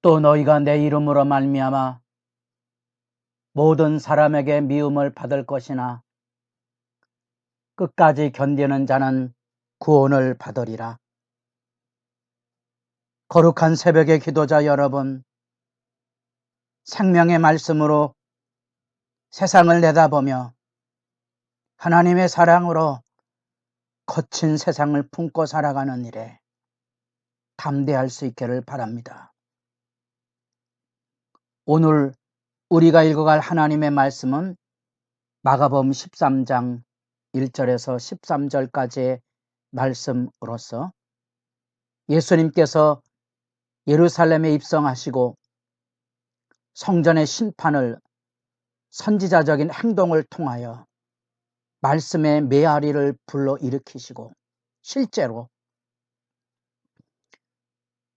또 너희가 내 이름으로 말미암아 모든 사람에게 미움을 받을 것이나 끝까지 견디는 자는 구원을 받으리라. 거룩한 새벽의 기도자 여러분, 생명의 말씀으로 세상을 내다보며 하나님의 사랑으로 거친 세상을 품고 살아가는 일에 담대할 수 있기를 바랍니다. 오늘 우리가 읽어갈 하나님의 말씀은 마가복음 13장 1절에서 13절까지의 말씀으로서 예수님께서 예루살렘에 입성하시고 성전의 심판을 선지자적인 행동을 통하여 말씀의 메아리를 불러일으키시고 실제로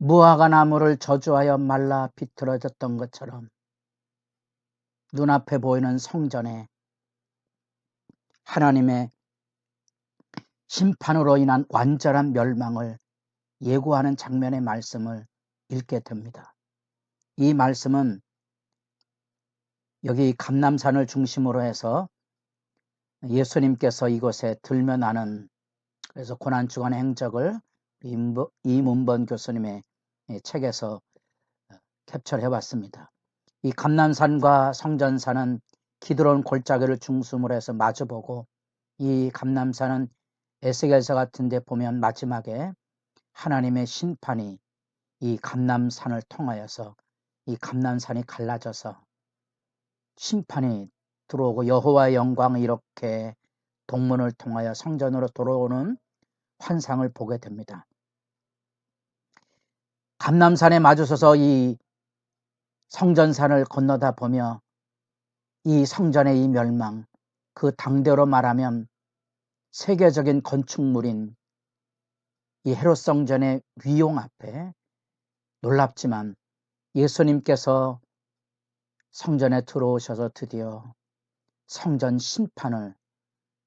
무화과 나무를 저주하여 말라 비틀어졌던 것처럼 눈앞에 보이는 성전에 하나님의 심판으로 인한 완전한 멸망을 예고하는 장면의 말씀을 읽게 됩니다. 이 말씀은 여기 감람산을 중심으로 해서 예수님께서 이곳에 들면하는, 그래서 고난주간의 행적을 이문번 교수님의 책에서 캡처를 해봤습니다. 이 감람산과 성전산은 기드론 골짜기를 중심으로 해서 마주보고, 이 감람산은 에스겔서 같은 데 보면 마지막에 하나님의 심판이 이 감람산을 통하여서 이 감람산이 갈라져서 심판이 들어오고 여호와의 영광이 이렇게 동문을 통하여 성전으로 돌아오는 환상을 보게 됩니다. 감람산에 마주서서 이 성전산을 건너다 보며 이 성전의 이 멸망, 그 당대로 말하면 세계적인 건축물인 이 헤롯 성전의 위용 앞에 놀랍지만 예수님께서 성전에 들어오셔서 드디어 성전 심판을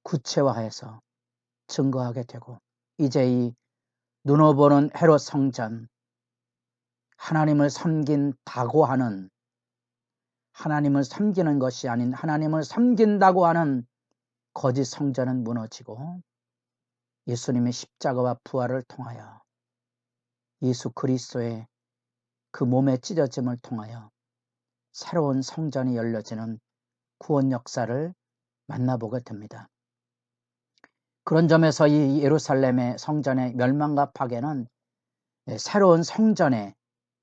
구체화해서 증거하게 되고, 이제 이 눈으로 보는 헤롯 성전, 하나님을 섬긴다고 하는, 하나님을 섬기는 것이 아닌 하나님을 섬긴다고 하는 거짓 성전은 무너지고 예수님의 십자가와 부활을 통하여 예수 그리스도의 그 몸의 찢어짐을 통하여 새로운 성전이 열려지는 구원 역사를 만나보게 됩니다. 그런 점에서 이 예루살렘의 성전의 멸망과 파괴는 새로운 성전의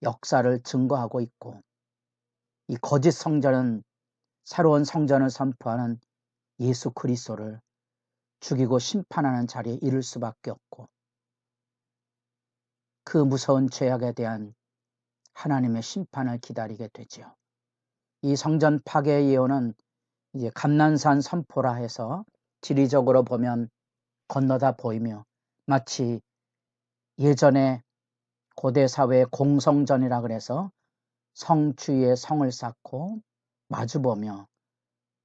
역사를 증거하고 있고, 이 거짓 성전은 새로운 성전을 선포하는 예수 그리스도를 죽이고 심판하는 자리에 이를 수밖에 없고, 그 무서운 죄악에 대한 하나님의 심판을 기다리게 되죠. 이 성전 파괴의 예언은 이제 감난산 선포라 해서 지리적으로 보면 건너다 보이며, 마치 예전에 고대 사회의 공성전이라 그래서 성 주위에 성을 쌓고 마주보며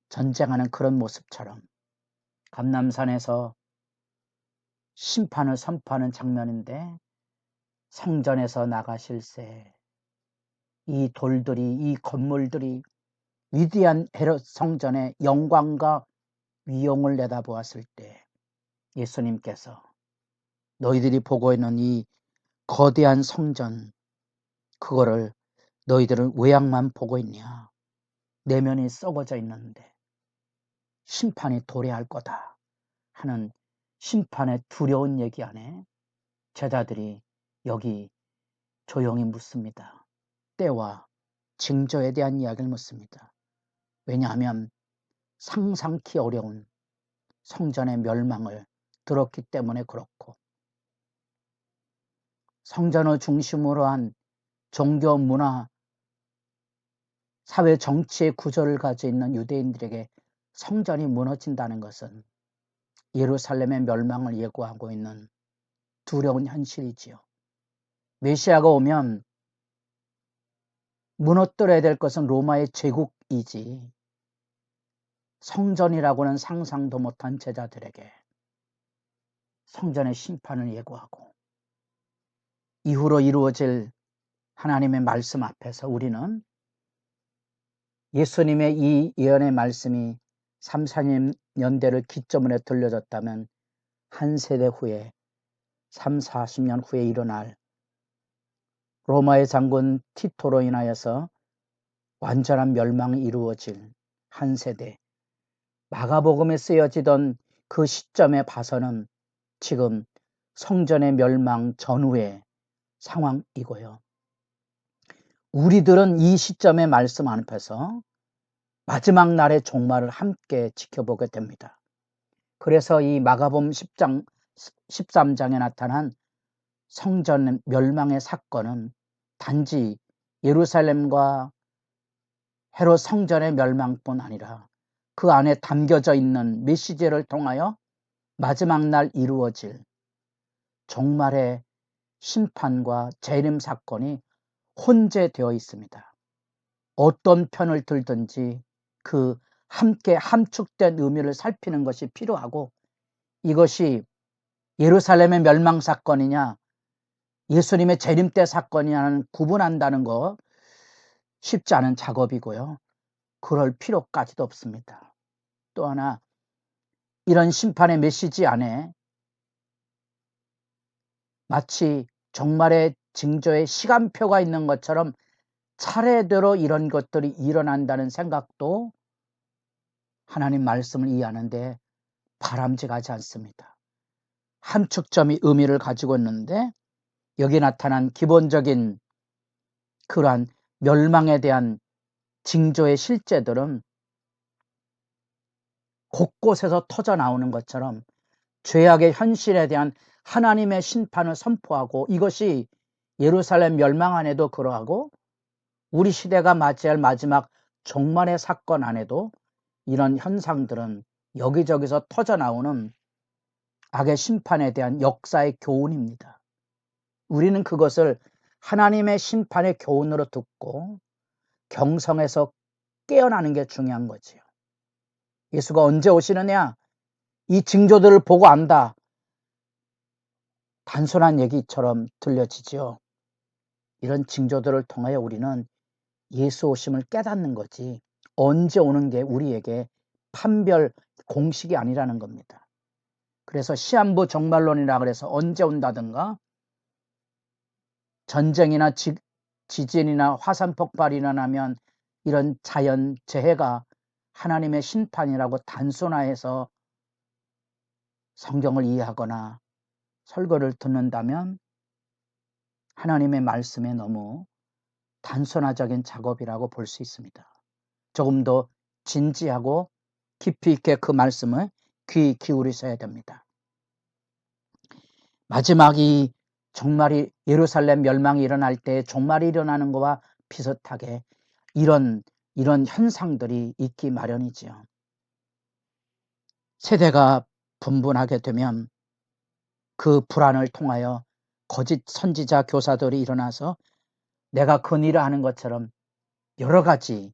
전쟁하는 그런 모습처럼 감람산에서 심판을 선포하는 장면인데, 성전에서 나가실세, 이 돌들이, 이 건물들이 위대한 헤롯 성전의 영광과 위용을 내다보았을 때 예수님께서 너희들이 보고 있는 이 거대한 성전, 그거를 너희들은 외양만 보고 있냐? 내면이 썩어져 있는데 심판이 도래할 거다 하는 심판의 두려운 얘기 안에 제자들이 여기 조용히 묻습니다. 때와 징조에 대한 이야기를 묻습니다. 왜냐하면 상상키 어려운 성전의 멸망을 들었기 때문에 그렇고, 성전을 중심으로 한 종교, 문화, 사회, 정치의 구조를 가지고 있는 유대인들에게 성전이 무너진다는 것은 예루살렘의 멸망을 예고하고 있는 두려운 현실이지요. 메시아가 오면 무너뜨려야 될 것은 로마의 제국이지, 성전이라고는 상상도 못한 제자들에게 성전의 심판을 예고하고 이후로 이루어질 하나님의 말씀 앞에서 우리는 예수님의 이 예언의 말씀이 3, 4년대를 기점으로 들려졌다면 한 세대 후에 3, 40년 후에 일어날 로마의 장군 티토로 인하여서 완전한 멸망이 이루어질 한 세대, 마가복음에 쓰여지던 그 시점에 봐서는 지금 성전의 멸망 전후의 상황이고요. 우리들은 이 시점의 말씀 앞에서 마지막 날의 종말을 함께 지켜보게 됩니다. 그래서 이 마가복음 13장에 나타난 성전 멸망의 사건은 단지 예루살렘과 헤롯 성전의 멸망뿐 아니라 그 안에 담겨져 있는 메시지를 통하여 마지막 날 이루어질 종말의 심판과 재림 사건이 혼재되어 있습니다. 어떤 편을 들든지 그 함께 함축된 의미를 살피는 것이 필요하고, 이것이 예루살렘의 멸망 사건이냐 예수님의 재림 때 사건이냐는 구분한다는 거 쉽지 않은 작업이고요. 그럴 필요까지도 없습니다. 또 하나, 이런 심판의 메시지 안에 마치 종말의 징조의 시간표가 있는 것처럼 차례대로 이런 것들이 일어난다는 생각도 하나님 말씀을 이해하는데 바람직하지 않습니다. 함축점이 의미를 가지고 있는데 여기 나타난 기본적인 그러한 멸망에 대한 징조의 실제들은 곳곳에서 터져 나오는 것처럼 죄악의 현실에 대한 하나님의 심판을 선포하고, 이것이 예루살렘 멸망 안에도 그러하고 우리 시대가 맞이할 마지막 종말의 사건 안에도 이런 현상들은 여기저기서 터져 나오는 악의 심판에 대한 역사의 교훈입니다. 우리는 그것을 하나님의 심판의 교훈으로 듣고 경성에서 깨어나는 게 중요한 거지요. 예수가 언제 오시느냐? 이 징조들을 보고 안다. 단순한 얘기처럼 들려지지요. 이런 징조들을 통하여 우리는 예수 오심을 깨닫는 거지, 언제 오는 게 우리에게 판별 공식이 아니라는 겁니다. 그래서 시한부 종말론이라 그래서 언제 온다든가 전쟁이나 지진이나 화산 폭발이 일어나면 이런 자연 재해가 하나님의 심판이라고 단순화해서 성경을 이해하거나 설교를 듣는다면 하나님의 말씀에 너무 단순화적인 작업이라고 볼 수 있습니다. 조금 더 진지하고 깊이 있게 그 말씀을 귀 기울이셔야 됩니다. 마지막이 종말이, 예루살렘 멸망이 일어날 때 종말이 일어나는 것과 비슷하게 이런 현상들이 있기 마련이지요. 세대가 분분하게 되면 그 불안을 통하여 거짓 선지자 교사들이 일어나서 내가 그 일을 하는 것처럼 여러 가지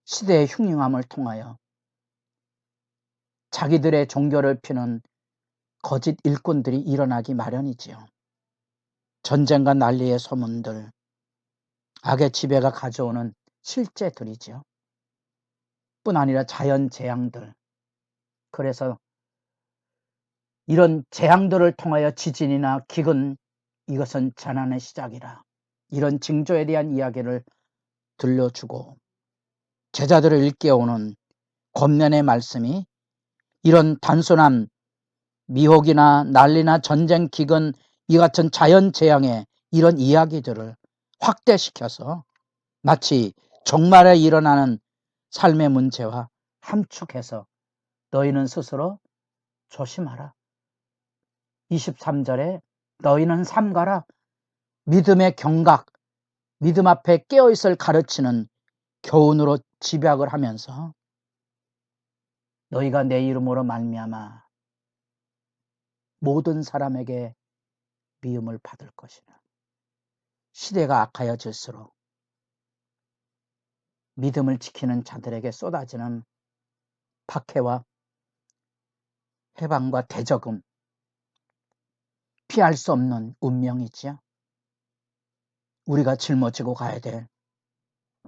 시대의 흉흉함을 통하여 자기들의 종교를 피는 거짓 일꾼들이 일어나기 마련이지요. 전쟁과 난리의 소문들, 악의 지배가 가져오는 실제들이지요. 뿐 아니라 자연 재앙들. 그래서 이런 재앙들을 통하여 지진이나 기근, 이것은 재난의 시작이라, 이런 징조에 대한 이야기를 들려주고 제자들을 일깨우는 권면의 말씀이 이런 단순한 미혹이나 난리나 전쟁 기근, 이 같은 자연 재앙의 이런 이야기들을 확대시켜서 마치 종말에 일어나는 삶의 문제와 함축해서 너희는 스스로 조심하라. 23절에 너희는 삼가라. 믿음의 경각, 믿음 앞에 깨어있을 가르치는 교훈으로 집약을 하면서 너희가 내 이름으로 말미암아 모든 사람에게 미움을 받을 것이라. 시대가 악하여질수록 믿음을 지키는 자들에게 쏟아지는 박해와 해방과 대적은 피할 수 없는 운명이지요. 우리가 짊어지고 가야 될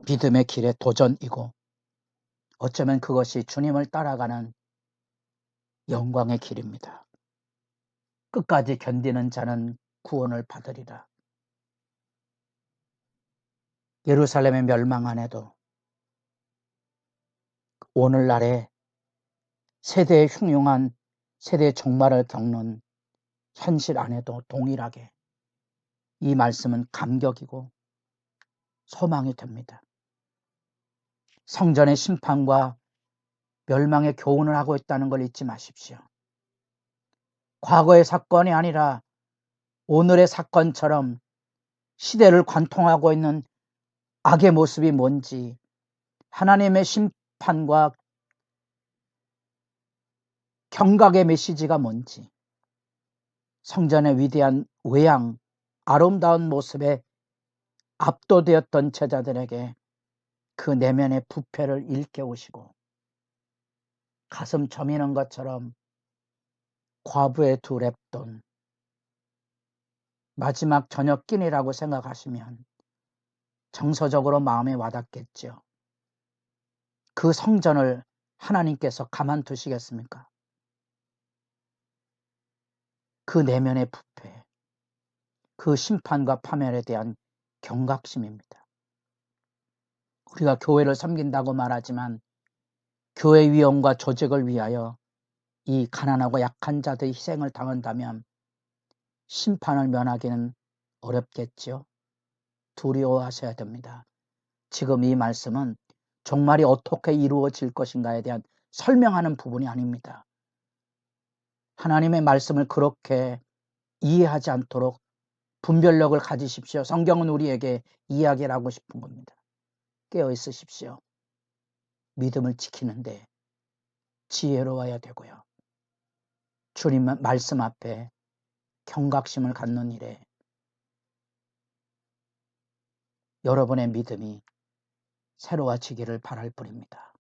믿음의 길의 도전이고 어쩌면 그것이 주님을 따라가는 영광의 길입니다. 끝까지 견디는 자는 구원을 받으리라. 예루살렘의 멸망 안에도 오늘날의 세대의 흉흉한 세대의 종말을 겪는 현실 안에도 동일하게 이 말씀은 감격이고 소망이 됩니다. 성전의 심판과 멸망의 교훈을 하고 있다는 걸 잊지 마십시오. 과거의 사건이 아니라 오늘의 사건처럼 시대를 관통하고 있는 악의 모습이 뭔지, 하나님의 심판과 경각의 메시지가 뭔지, 성전의 위대한 외양, 아름다운 모습에 압도되었던 제자들에게 그 내면의 부패를 일깨우시고 가슴 저미는 것처럼 과부의 두 랩돈, 마지막 저녁길이라고 생각하시면 정서적으로 마음에 와닿겠죠. 그 성전을 하나님께서 가만두시겠습니까? 그 내면의 부패, 그 심판과 파멸에 대한 경각심입니다. 우리가 교회를 섬긴다고 말하지만 교회 위엄과 조직을 위하여 이 가난하고 약한 자들의 희생을 당한다면 심판을 면하기는 어렵겠죠. 두려워하셔야 됩니다. 지금 이 말씀은 종말이 어떻게 이루어질 것인가에 대한 설명하는 부분이 아닙니다. 하나님의 말씀을 그렇게 이해하지 않도록 분별력을 가지십시오. 성경은 우리에게 이야기를 하고 싶은 겁니다. 깨어 있으십시오. 믿음을 지키는데 지혜로워야 되고요. 주님 말씀 앞에 경각심을 갖는 일에 여러분의 믿음이 새로워지기를 바랄 뿐입니다.